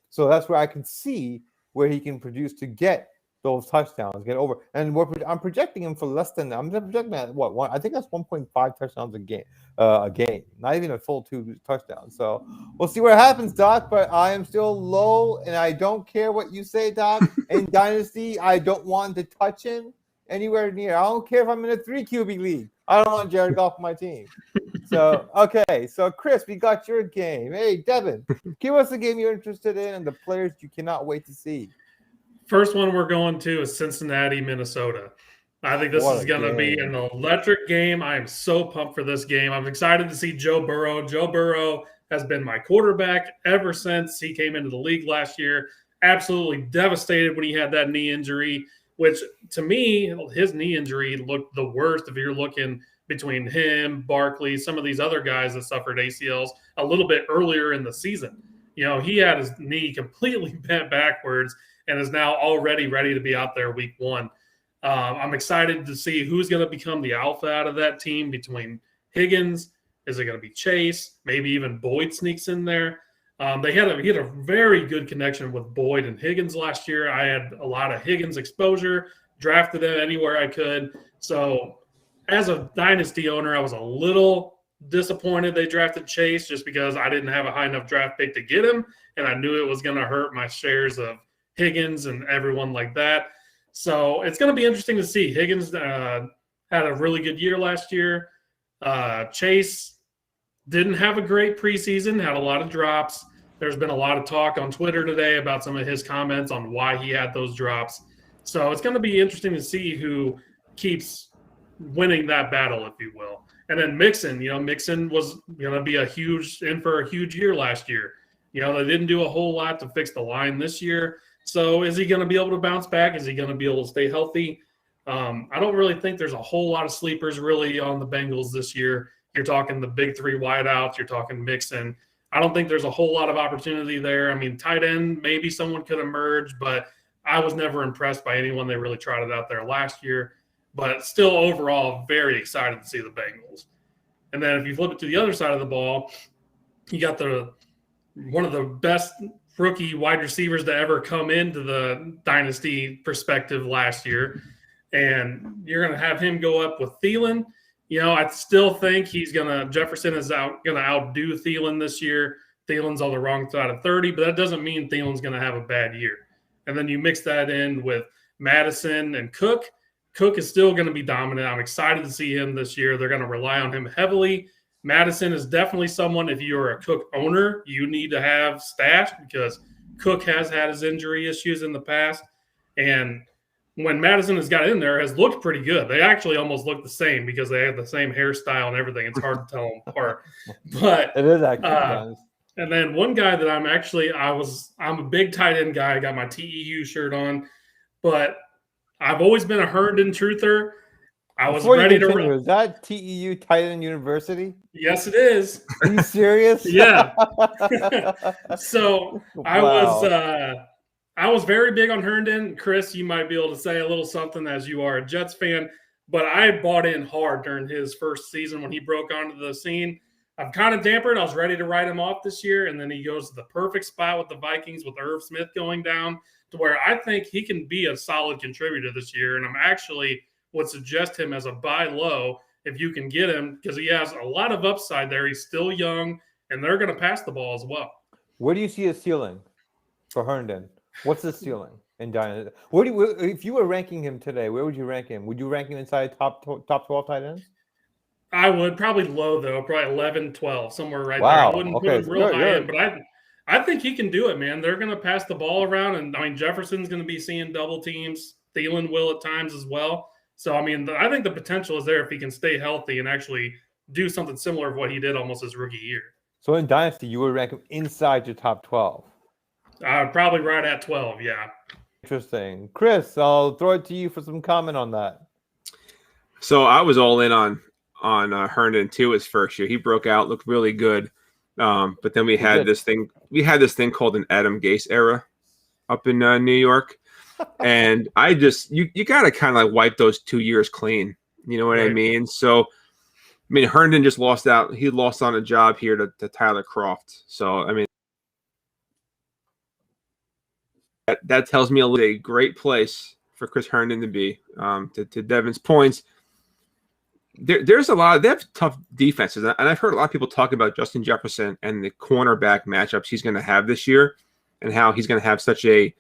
So that's where I can see where he can produce to get those touchdowns, get over. And I'm projecting him for less than, I'm projecting at what? I think that's 1.5 touchdowns a game, not even a full 2 touchdowns. So we'll see what happens, Doc. But I am still low, and I don't care what you say, Doc. In Dynasty, I don't want to touch him anywhere near. I don't care if I'm in a 3 QB league. I don't want Jared Goff on my team. So, okay. So, Chris, we got your game. Hey, Devin, give us the game you're interested in and the players you cannot wait to see. First one we're going to is Cincinnati, Minnesota. I think this is going to be an electric game. I am so pumped for this game. I'm excited to see Joe Burrow. Joe Burrow has been my quarterback ever since he came into the league last year. Absolutely devastated when he had that knee injury, which to me, his knee injury looked the worst if you're looking between him, Barkley, some of these other guys that suffered ACLs a little bit earlier in the season. He had his knee completely bent backwards and is now already ready to be out there week 1. I'm excited to see who's going to become the alpha out of that team between Higgins. Is it going to be Chase? Maybe even Boyd sneaks in there. He had a very good connection with Boyd and Higgins last year. I had a lot of Higgins exposure, drafted him anywhere I could. So as a dynasty owner, I was a little disappointed they drafted Chase just because I didn't have a high enough draft pick to get him, and I knew it was going to hurt my shares of Higgins and everyone like that. So it's going to be interesting to see. Higgins had a really good year last year. Chase didn't have a great preseason, had a lot of drops. There's been a lot of talk on Twitter today about some of his comments on why he had those drops. So it's going to be interesting to see who keeps winning that battle, if you will. And then Mixon, Mixon was going to be in for a huge year last year. They didn't do a whole lot to fix the line this year. So is he going to be able to bounce back? Is he going to be able to stay healthy? I don't really think there's a whole lot of sleepers really on the Bengals this year. You're talking the big 3 wideouts. You're talking Mixon. I don't think there's a whole lot of opportunity there. Tight end, maybe someone could emerge, but I was never impressed by anyone they really trotted out there last year. But still, overall, very excited to see the Bengals. And then if you flip it to the other side of the ball, you got one of the best rookie wide receivers to ever come into the dynasty perspective last year. And you're going to have him go up with Thielen. I still think Jefferson is gonna outdo Thielen this year. Thielen's on the wrong side of 30, but that doesn't mean Thielen's gonna have a bad year. And then you mix that in with Madison and Cook. Cook is still going to be dominant. I'm excited to see him this year. They're going to rely on him heavily. Madison is definitely someone, if you're a Cook owner, you need to have stashed because Cook has had his injury issues in the past. And when Madison has got in there, has looked pretty good. They actually almost look the same because they have the same hairstyle and everything. It's hard to tell them apart. But it is actually and then one guy that I'm a big tight end guy. I got my TEU shirt on, but I've always been a Herndon truther. I was ready to run. Is that TEU Tight End University? Yes, it is. Are you serious? Yeah. So wow. I was very big on Herndon. Chris, you might be able to say a little something as you are a Jets fan, but I bought in hard during his first season when he broke onto the scene. I've kind of dampered. I was ready to write him off this year, and then he goes to the perfect spot with the Vikings with Irv Smith going down to where I think he can be a solid contributor this year, and I'm actually would suggest him as a buy low if you can get him because he has a lot of upside there. He's still young, and they're going to pass the ball as well. Where do you see a ceiling for Herndon? What's the ceiling in Dynasty? If you were ranking him today, where would you rank him? Would you rank him inside top 12 tight ends? I would probably low though, probably 11, 12, somewhere right there. I wouldn't put him real high in, but I think he can do it, man. They're going to pass the ball around, and I mean Jefferson's going to be seeing double teams. Thielen will at times as well. So I mean, I think the potential is there if he can stay healthy and actually do something similar to what he did almost his rookie year. So in Dynasty, you would rank him inside your top 12. Probably right at 12, yeah. Interesting. Chris, I'll throw it to you for some comment on that. So I was all in on Herndon too his first year. He broke out, looked really good. But then we had this thing called an Adam Gase era up in New York. And I just you got to kind of like wipe those 2 years clean. You know what I mean? So I mean Herndon just lost out. He lost on a job here to Tyler Kroft. So I mean that tells me a great place for Chris Herndon to be. To Devin's points. There's a lot. They have tough defenses, and I've heard a lot of people talk about Justin Jefferson and the cornerback matchups he's going to have this year, and how he's going to have such a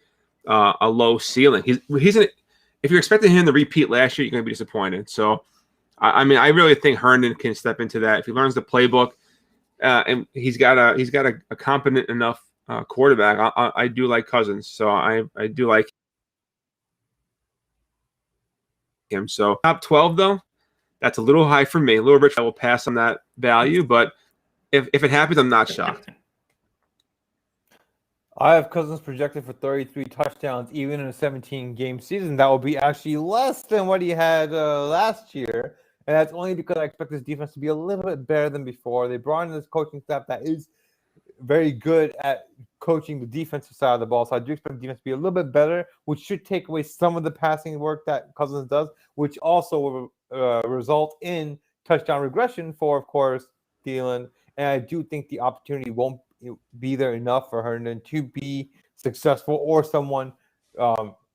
low ceiling. If you're expecting him to repeat last year, you're going to be disappointed. So, I mean, I really think Herndon can step into that if he learns the playbook, and he's got a competent enough quarterback. I do like Cousins, so I do like him. So top 12 though. That's a little high for me. A little rich. I will pass on that value, but if it happens, I'm not shocked. I have Cousins projected for 33 touchdowns, even in a 17-game season. That will be actually less than what he had last year, and that's only because I expect this defense to be a little bit better than before. They brought in this coaching staff that is very good at coaching the defensive side of the ball, so I do expect the defense to be a little bit better, which should take away some of the passing work that Cousins does, which also will result in touchdown regression for, of course, Thielen. And I do think the opportunity won't be there enough for Herndon to be successful or someone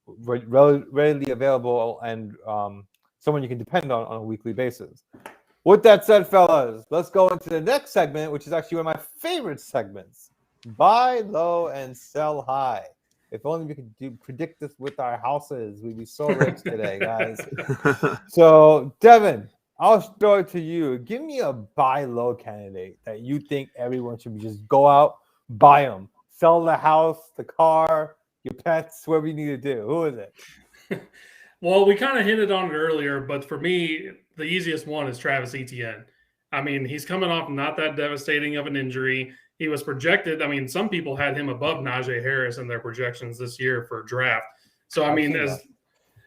readily available and someone you can depend on a weekly basis. With that said, fellas, let's go into the next segment, which is actually one of my favorite segments. Buy low and sell high. If only we could predict this with our houses, we'd be so rich today, guys. So, Devin, I'll throw it to you. Give me a buy low candidate that you think everyone should just go out, buy them, sell the house, the car, your pets, whatever you need to do. Who is it? Well, we kind of hinted on it earlier, but for me, the easiest one is Travis Etienne. I mean, he's coming off not that devastating of an injury. He was projected. I mean, some people had him above Najee Harris in their projections this year for draft. So, I mean,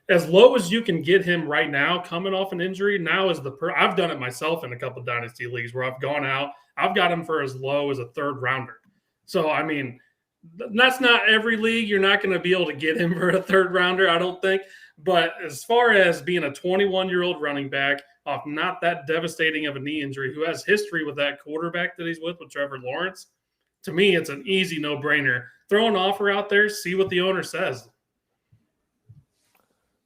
as low as you can get him right now, coming off an injury, now is I've done it myself in a couple of dynasty leagues where I've gone out. I've got him for as low as a third rounder. So, I mean, that's not every league. You're not going to be able to get him for a third rounder, I don't think. But as far as being a 21-year-old running back off not that devastating of a knee injury, who has history with that quarterback that he's with Trevor Lawrence, to me, it's an easy no-brainer. Throw an offer out there, see what the owner says.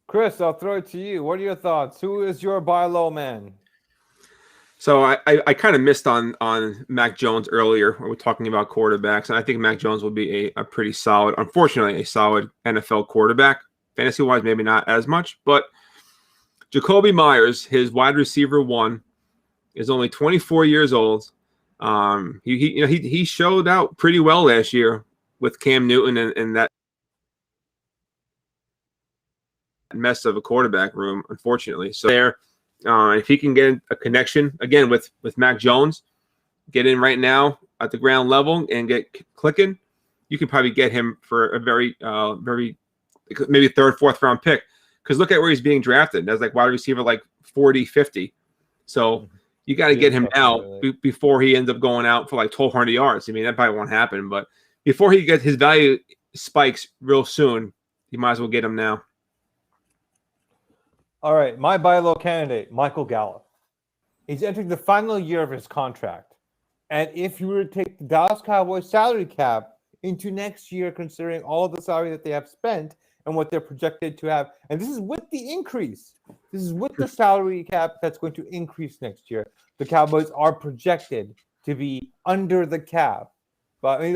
Chris, I'll throw it to you. What are your thoughts? Who is your buy low man? So I kind of missed on Mac Jones earlier when we were talking about quarterbacks, and I think Mac Jones will be a pretty solid, unfortunately, a solid NFL quarterback. Fantasy-wise, maybe not as much, but Jacoby Myers, his wide receiver one, is only 24 years old. He showed out pretty well last year with Cam Newton and that mess of a quarterback room, unfortunately. So there, if he can get a connection again with Mac Jones, get in right now at the ground level and get clicking, you can probably get him for a very maybe third, fourth round pick. Because look at where he's being drafted. That's like wide receiver like 40, 50. So you got to get him now before he ends up going out for like 1,200 yards. I mean, that probably won't happen. But before he gets his value spikes real soon, you might as well get him now. All right, my buy low candidate, Michael Gallup. He's entering the final year of his contract. And if you were to take the Dallas Cowboys salary cap into next year, considering all of the salary that they have spent and what they're projected to have, and this is with the increase. This is with the salary cap that's going to increase next year. The Cowboys are projected to be under the cap. But they're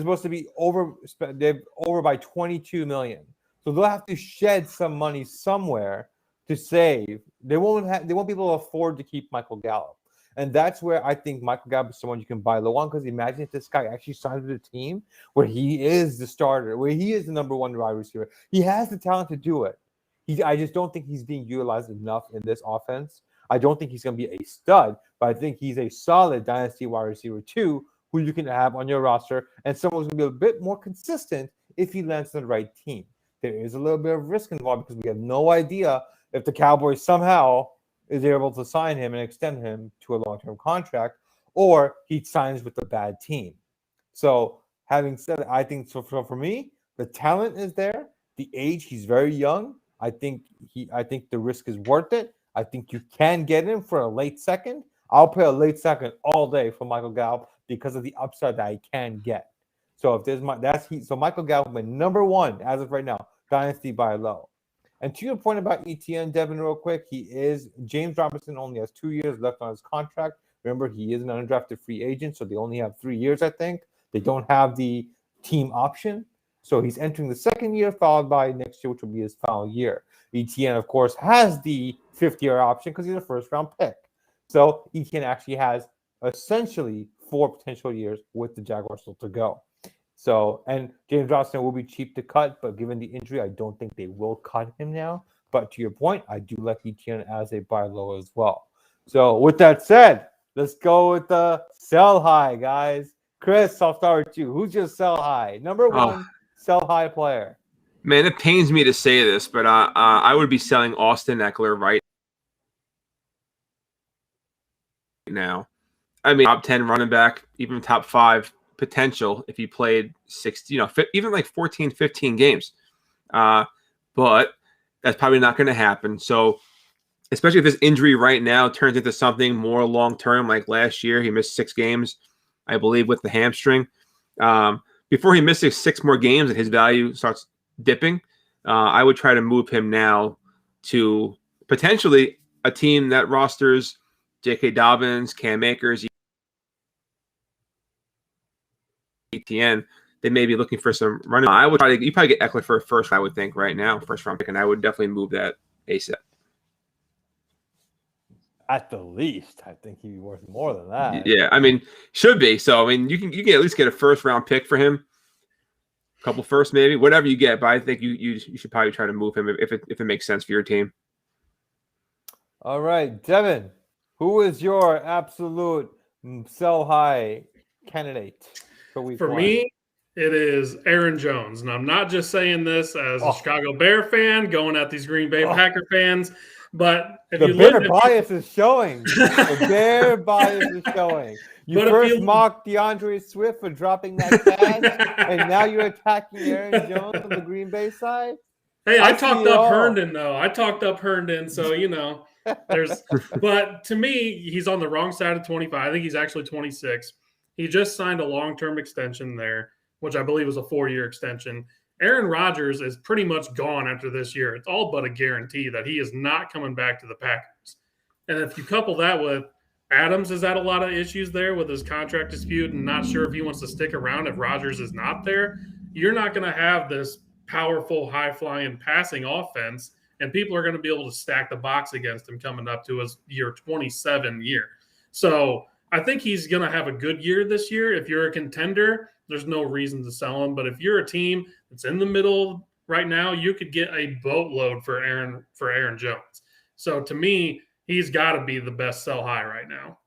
supposed to be over by $22 million. So they'll have to shed some money somewhere to save. They won't be able to afford to keep Michael Gallup. And that's where I think Michael Gallup is someone you can buy low on, because imagine if this guy actually signs with a team where he is the starter, where he is the number one wide receiver. He has the talent to do it. I just don't think he's being utilized enough in this offense. I don't think he's going to be a stud, but I think he's a solid dynasty wide receiver too, who you can have on your roster, and someone who's going to be a bit more consistent if he lands on the right team. There is a little bit of risk involved because we have no idea if the Cowboys somehow is able to sign him and extend him to a long-term contract, or he signs with a bad team. So having said that, I think so for me, the talent is there. The age, he's very young. I think the risk is worth it. I think you can get him for a late second. I'll pay a late second all day for Michael Gallup because of the upside that I can get. So if there's so Michael Gallup, my number one as of right now, dynasty buy low. And to your point about Etienne, Devin, real quick, James Robinson only has 2 years left on his contract. Remember, he is an undrafted free agent, so they only have 3 years, I think. They don't have the team option. So he's entering the second year, followed by next year, which will be his final year. Etienne, of course, has the fifth-year option because he's a first-round pick. So Etienne actually has essentially 4 potential years with the Jaguars still to go. So, and James Robinson will be cheap to cut, but given the injury, I don't think they will cut him now. But to your point, I do like Etienne as a buy low as well. So with that said, let's go with the sell high, guys. Chris, I'll start with you. Who's your sell high? Number one sell high player. Man, it pains me to say this, but I would be selling Austin Eckler right now. I mean, top 10 running back, even top 5 potential if he played 60, even like 14, 15 games. But that's probably not going to happen. So especially if this injury right now turns into something more long-term, like last year, he missed 6 games, I believe, with the hamstring. Before he misses 6 more games and his value starts dipping, I would try to move him now to potentially a team that rosters J.K. Dobbins, Cam Akers, Etienne. They may be looking for some running. I would you probably get Eckler for a first, I would think, right now, first round pick, and I would definitely move that ASAP. At the least, I think he'd be worth more than that. Yeah, I mean, should be. So I mean, you can at least get a first round pick for him, a couple first maybe, whatever you get. But I think you should probably try to move him if it makes sense for your team. All right, Devin, who is your absolute sell high candidate for week one? For me, it is Aaron Jones. And I'm not just saying this as a Chicago Bear fan going at these Green Bay Packer fans, but if the you Bear bias is showing. The Bear bias is showing. You first mocked DeAndre Swift for dropping that catch, and now you're attacking Aaron Jones on the Green Bay side? Hey, I talked up Herndon, though. I talked up Herndon, so, but to me, he's on the wrong side of 25. I think he's actually 26. He just signed a long-term extension there, which I believe was a 4-year extension. Aaron Rodgers is pretty much gone after this year. It's all but a guarantee that he is not coming back to the Packers. And if you couple that with Adams has had a lot of issues there with his contract dispute and not sure if he wants to stick around if Rodgers is not there. You're not going to have this powerful, high-flying passing offense, and people are going to be able to stack the box against him coming up to his year 27 year. So I think he's going to have a good year this year. If you're a contender, there's no reason to sell him. But if you're a team that's in the middle right now, you could get a boatload for Aaron Jones. So to me, he's got to be the best sell high right now.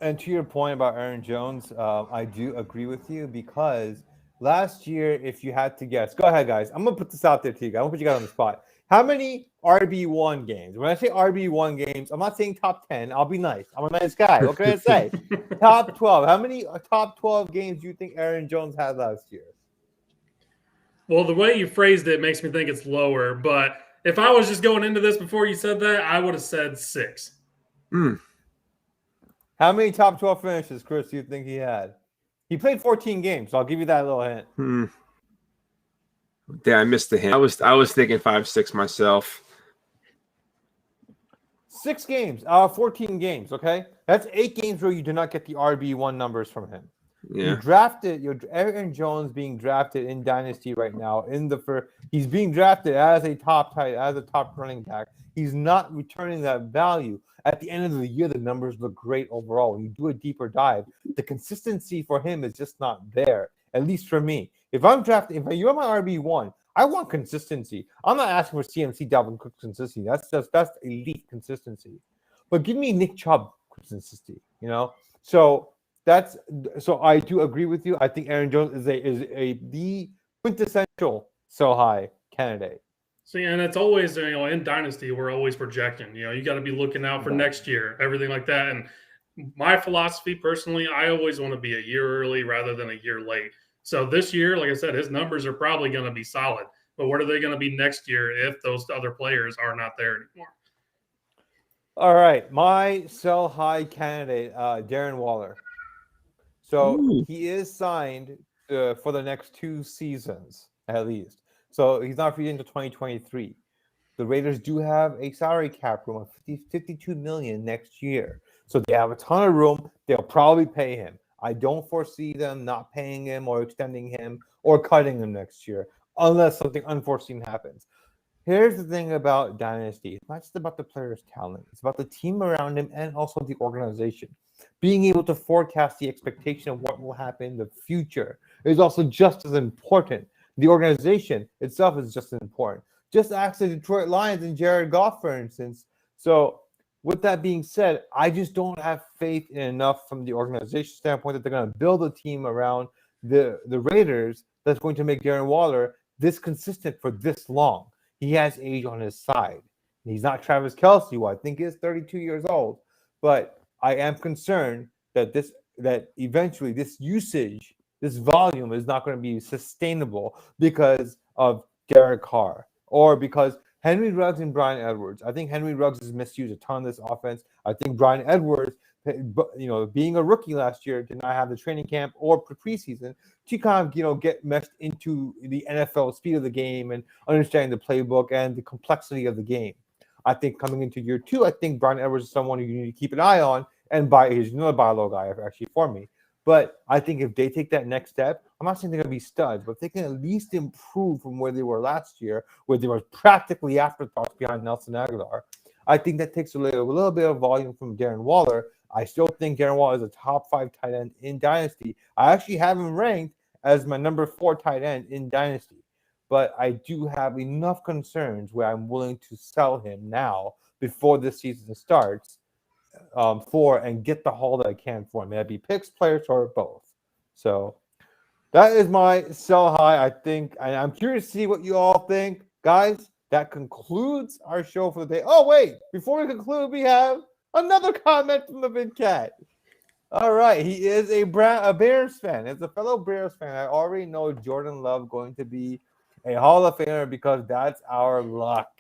And to your point about Aaron Jones, I do agree with you because last year, if you had to guess, go ahead, guys. I'm going to put this out there to you guys. I'm going to put you guys on the spot. How many RB1 games? When I say RB1 games, I'm not saying top 10. I'll be nice. I'm a nice guy. What can I say? Top 12. How many top 12 games do you think Aaron Jones had last year? Well, the way you phrased it makes me think it's lower. But if I was just going into this before you said that, I would have said 6. How many top 12 finishes, Chris, do you think he had? He played 14 games, so I'll give you that little hint. Yeah, I missed the hint. I was thinking 5-6 myself. 6 games, 14 games, okay? That's 8 games where you do not get the RB1 numbers from him. Yeah. Aaron Jones being drafted in Dynasty right now. He's being drafted as a top running back. He's not returning that value. At the end of the year, the numbers look great overall. When you do a deeper dive, the consistency for him is just not there, at least for me. If you're my RB1, I want consistency. I'm not asking for CMC Dalvin Cook consistency. That's elite consistency. But give me Nick Chubb consistency, So I do agree with you. I think Aaron Jones is the quintessential sell high candidate. See, and it's always, in Dynasty, we're always projecting. You got to be looking out for next year, everything like that. And my philosophy, personally, I always want to be a year early rather than a year late. So this year, like I said, his numbers are probably going to be solid. But what are they going to be next year if those other players are not there anymore? All right. My sell high candidate, Darren Waller. So he is signed for the next 2 seasons, at least. So he's not free until 2023. The Raiders do have a salary cap room of $52 million next year. So they have a ton of room. They'll probably pay him. I don't foresee them not paying him or extending him or cutting him next year unless something unforeseen happens. Here's the thing about Dynasty. It's not just about the player's talent. It's about the team around him and also the organization. Being able to forecast the expectation of what will happen in the future is also just as important. The organization itself is just as important. Just ask the Detroit Lions and Jared Goff, for instance. So with that being said, I just don't have faith in enough from the organization standpoint that they're going to build a team around the Raiders that's going to make Darren Waller this consistent for this long. He has age on his side. He's not Travis Kelce, who I think is 32 years old. But I am concerned that eventually this usage, this volume is not going to be sustainable because of Derek Carr or because Henry Ruggs and Bryan Edwards. I think Henry Ruggs has misused a ton of this offense. I think Bryan Edwards, being a rookie last year, did not have the training camp or preseason to kind of, get meshed into the NFL speed of the game and understanding the playbook and the complexity of the game. I think coming into year 2, I think Bryan Edwards is someone you need to keep an eye on, and he's another buy low guy actually for me. But I think if they take that next step, I'm not saying they're going to be studs, but if they can at least improve from where they were last year, where they were practically afterthoughts behind Nelson Aguilar, I think that takes a little bit of volume from Darren Waller. I still think Darren Waller is a top 5 tight end in Dynasty. I actually have him ranked as my number 4 tight end in Dynasty. But I do have enough concerns where I'm willing to sell him now before the season starts and get the haul that I can for him. May that be picks, players, or both. So that is my sell high, I think. And I'm curious to see what you all think. Guys, that concludes our show for the day. Oh, wait. Before we conclude, we have another comment from the Big Cat. All right. He is a Bears fan. As a fellow Bears fan, I already know Jordan Love going to be a Hall of Famer because that's our luck.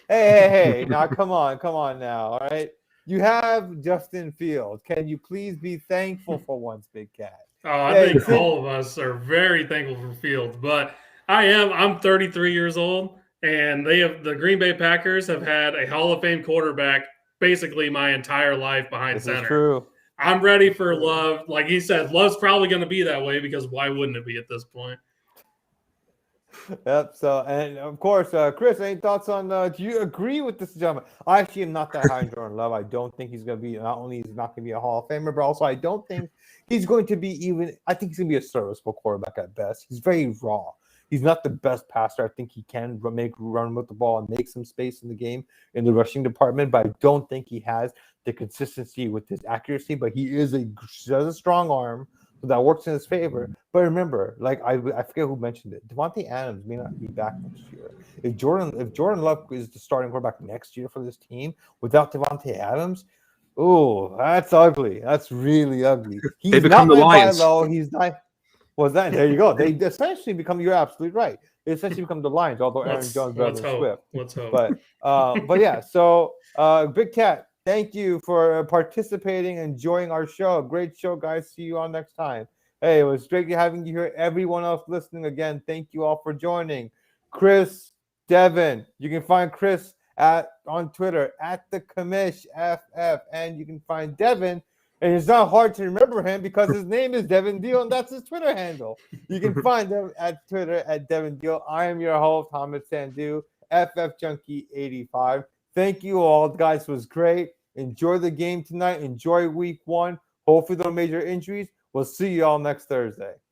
Hey. Now, come on now. All right. You have Justin Fields. Can you please be thankful for once, Big Cat? Oh, I think all of us are very thankful for Fields, but I'm 33 years old, and the Green Bay Packers have had a Hall of Fame quarterback basically my entire life behind This center. is true. I'm ready for Love. Like he said, Love's probably going to be that way because why wouldn't it be at this point? Yep. So, and of course, Chris, any thoughts on? Do you agree with this gentleman? I actually am not that high on Jordan Love. I don't think he's going to be. Not only he's not going to be a Hall of Famer, but also I don't think he's going to be even. I think he's going to be a serviceable quarterback at best. He's very raw. He's not the best passer. I think he can run with the ball and make some space in the game in the rushing department, but I don't think he has the consistency with his accuracy. But he has a strong arm. So that works in his favor. But remember, like I forget who mentioned it. Devontae Adams may not be back next year. If Jordan Love is the starting quarterback next year for this team without Devontae Adams, oh, that's ugly. That's really ugly. He's they become not the Lions. Low. He's not. Well, there you go. They essentially become. You're absolutely right. They essentially become the Lions. Although Aaron Jones better than Swift. Let's hope. But yeah. So Big Cat. Thank you for participating and enjoying our show. Great show, guys. See you all next time. Hey, it was great having you here. Everyone else listening, again, thank you all for joining. Chris, Devin, you can find Chris on Twitter at the Commish FF, and you can find Devin. And it's not hard to remember him because his name is Devin Deal, and that's his Twitter handle. You can find him at Twitter at Devin Deal. I am your host, Hamid Sandu, FF Junkie 85. Thank you all, guys. It was great. Enjoy the game tonight. Enjoy week 1. Hopefully, no major injuries. We'll see you all next Thursday.